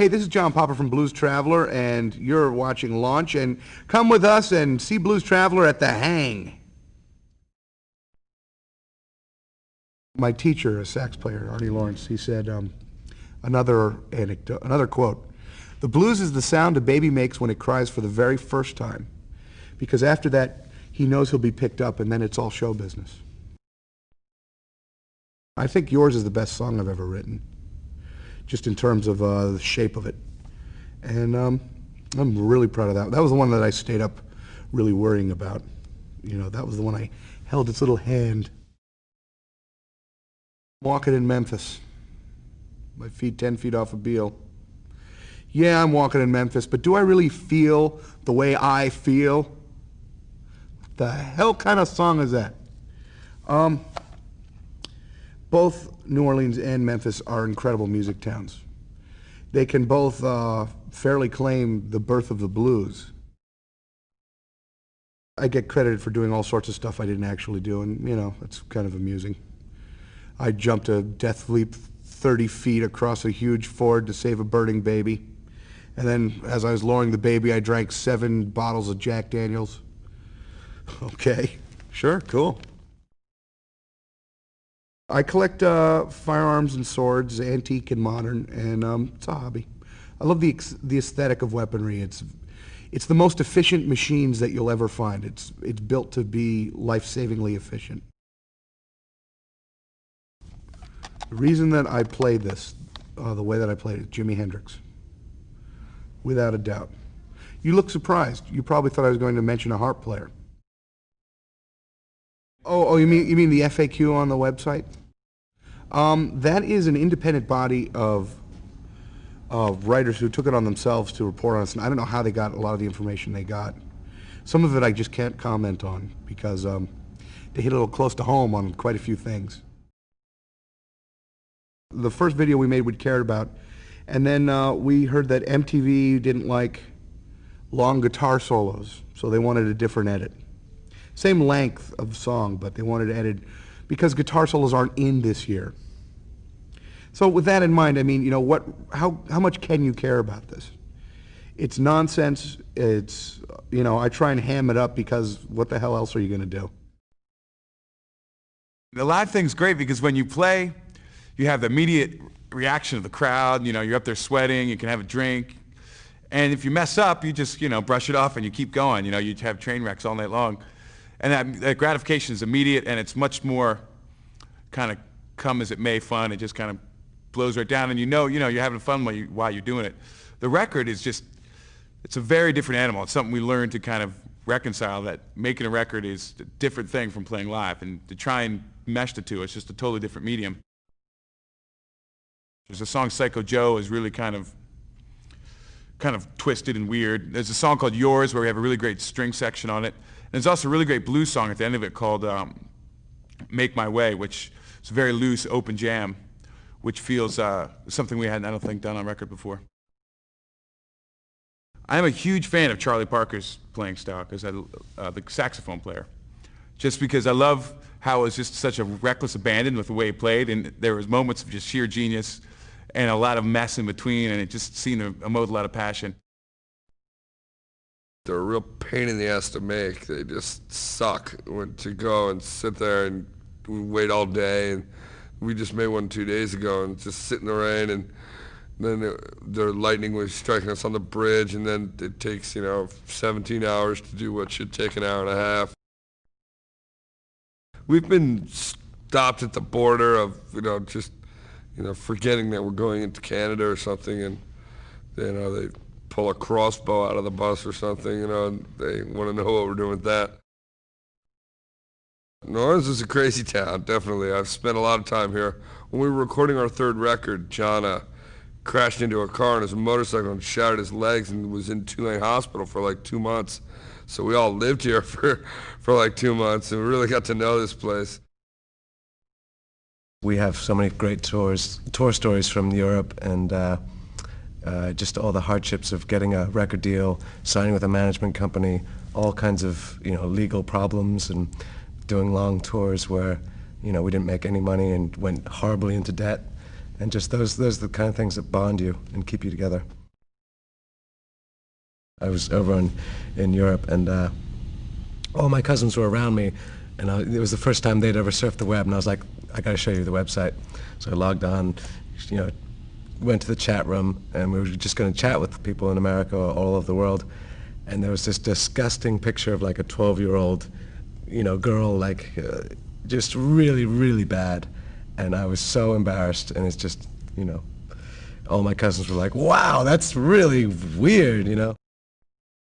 Hey, this is John Popper from Blues Traveler, and you're watching Launch, and come with us and see Blues Traveler at the Hang. My teacher, a sax player, Arnie Lawrence, he said another anecdote, another quote. The blues is the sound a baby makes when it cries for the very first time, because after that, he knows he'll be picked up, and then it's all show business. I think yours is the best song I've ever written, just in terms of the shape of it. And I'm really proud of that. That was the one that I stayed up really worrying about. You know, that was the one I held its little hand. Walking in Memphis. My feet 10 feet off of Beale. Yeah, I'm walking in Memphis, but do I really feel the way I feel? What the hell kind of song is that? Both New Orleans and Memphis are incredible music towns. They can both fairly claim the birth of the blues. I get credited for doing all sorts of stuff I didn't actually do, and you know, it's kind of amusing. I jumped a death leap 30 feet across a huge ford to save a burning baby. And then as I was lowering the baby, I drank 7 bottles of Jack Daniels. Okay, sure, cool. I collect firearms and swords, antique and modern, and it's a hobby. I love the aesthetic of weaponry. It's the most efficient machines that you'll ever find. It's built to be life-savingly efficient. The reason that I played this, the way that I played it, Jimi Hendrix, without a doubt. You look surprised. You probably thought I was going to mention a harp player. Oh, you mean the FAQ on the website? That is an independent body of writers who took it on themselves to report on us, and I don't know how they got a lot of the information they got. Some of it I just can't comment on because they hit a little close to home on quite a few things. The first video we made we cared about, and then we heard that MTV didn't like long guitar solos, so they wanted a different edit. Same length of song, but they wanted to edit because guitar solos aren't in this year. So with that in mind, I mean, you know, how much can you care about this? It's nonsense. It's, you know, I try and ham it up because what the hell else are you going to do? The live thing's great because when you play, you have the immediate reaction of the crowd. You know, you're up there sweating, you can have a drink. And if you mess up, you just, you know, brush it off and you keep going. You know, you have train wrecks all night long. And that gratification is immediate, and it's much more kind of come as it may fun. It just kind of blows right down, and you know you're having fun while you're doing it. The record is just, it's a very different animal. It's something we learned to kind of reconcile, that making a record is a different thing from playing live, and to try and mesh the two, it's just a totally different medium. There's a song, Psycho Joe, is really kind of twisted and weird. There's a song called Yours where we have a really great string section on it. And there's also a really great blues song at the end of it called Make My Way, which is a very loose, open jam, which feels something we hadn't, I don't think, done on record before. I'm a huge fan of Charlie Parker's playing style, because the saxophone player. Just because I love how it was just such a reckless abandon with the way he played, and there was moments of just sheer genius and a lot of mess in between, and it just seemed to emote a lot of passion. They're a real pain in the ass to make. They just suck to go and sit there and we wait all day. And we just made one 2 days ago and just sit in the rain, and then the lightning was striking us on the bridge, and then it takes, you know, 17 hours to do what should take an hour and a half. We've been stopped at the border of, you know, just, you know, forgetting that we're going into Canada or something, and, you know, they pull a crossbow out of the bus or something, you know, and they want to know what we're doing with that. New Orleans is a crazy town, definitely. I've spent a lot of time here. When we were recording our third record, John crashed into a car on his motorcycle and shattered his legs and was in Tulane Hospital for like 2 months. So we all lived here for like 2 months, and we really got to know this place. We have so many great tour stories from Europe, and just all the hardships of getting a record deal, signing with a management company, all kinds of, you know, legal problems, and doing long tours where, you know, we didn't make any money and went horribly into debt. And just those are the kind of things that bond you and keep you together. I was over in Europe, and all my cousins were around me, and it was the first time they'd ever surfed the web, and I was like, I gotta show you the website. So I logged on, went to the chat room, and we were just gonna chat with people in America or all over the world, and there was this disgusting picture of like a 12-year-old, girl, like just really, really bad, and I was so embarrassed, and it's just, all my cousins were like, wow, that's really weird,